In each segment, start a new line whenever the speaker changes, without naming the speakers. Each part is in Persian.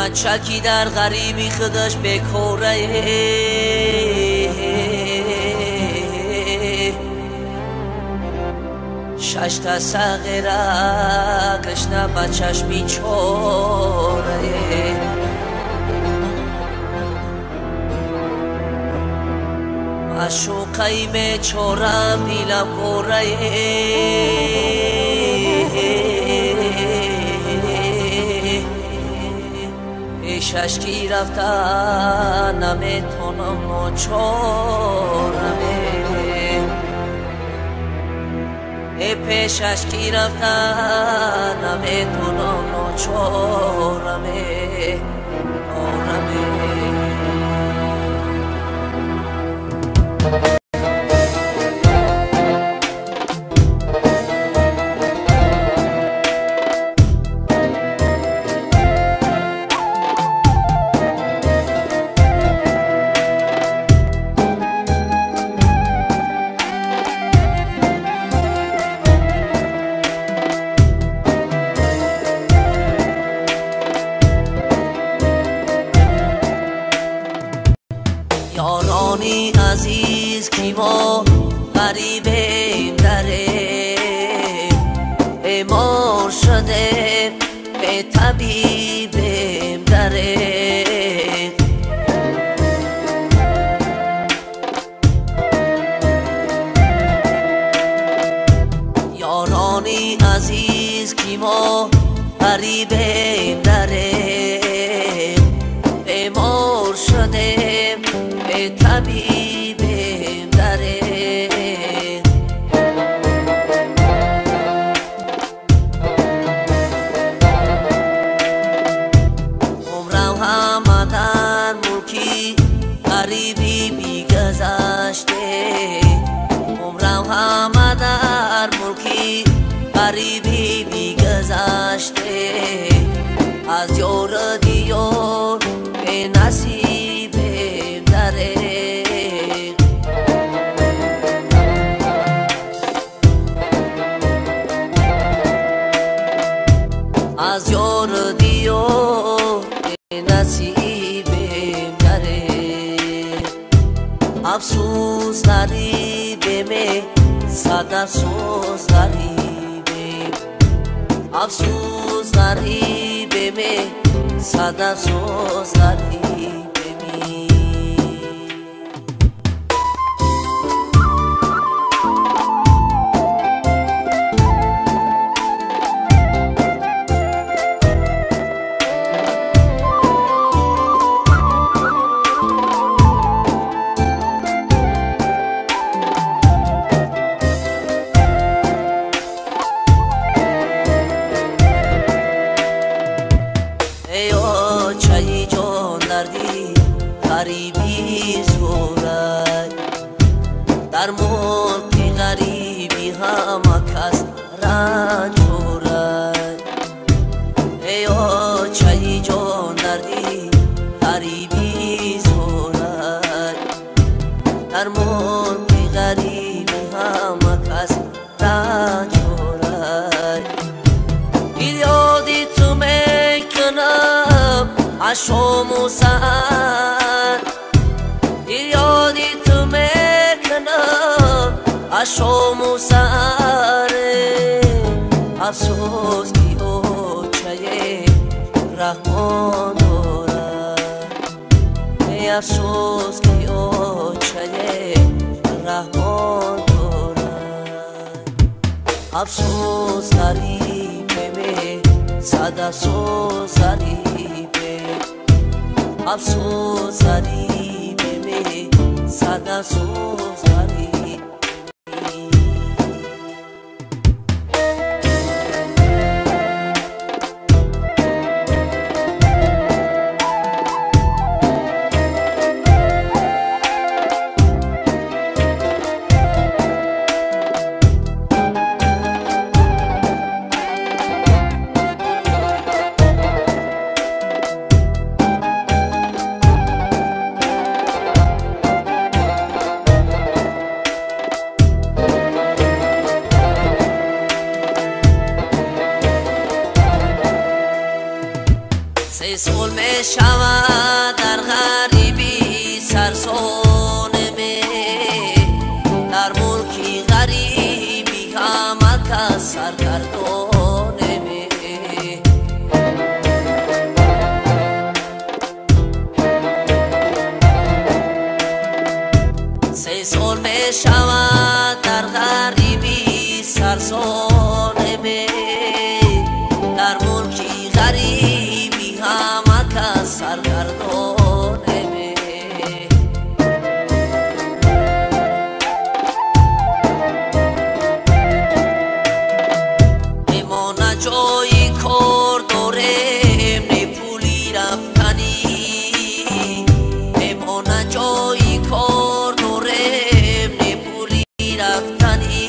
بچکی در غریبی خودش بکوره شش تا صغیره گشنه بچش بیچاره معشوقه بیچاره بیلم گوره پیشش کی رفتن نمیتونم ناچارمه پیشش کی رفتن نمیتونم ناچارمه یارانی عزیز کی ما غریبیم داره بیمار شده به طبیبیم داره یارانی عزیز کی ما غریبیم داره بیمار شده به طبیبیم داره عمرم همدن ملکی غریبی بیگذشته عمرم همدن ملکی غریبی بیگذشته از یار دیار به نصیب از یار دیار نصیبم داره افسوس غریبم صد افسوس غریبم افسوس غریبم صد افسوس غریبم چای جان دردی غریبی زورد در ملک غریبی همه کس رنج خورد ای چای جان دردی غریبی زورد در ملک غریبی همه کس رنج خورد یادی تو میکنم عشام و سهر یادی تو میکنم عشام و سهر افسوس کی اوچه رحمان دارد افسوس کی اوچه رحمان دارد افسوس غریبه صد افسوس غریبه افسوس غریبه صد افسوس غریبه شود در غریبی سرسانمه در ملکی غریبی همه کس سرگردانمه سه سال می شود در غریبی سرسانمه در ملکی غریبی همه کس سرگردانمه بمانه جایی کار داریم نه پولی رفتنی بمانه جایی کار داریم نه پولی رفتنی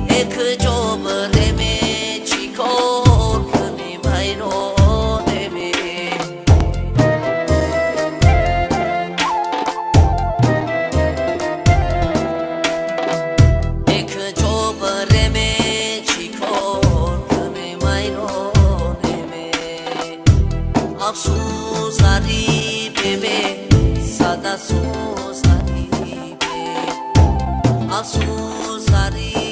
یک جا بریم چی کار کنیم حیرانمه یک جا بریم چی کار کنیم حیرانمه افسوس غریبه صد افسوس غریبه افسوس غریبه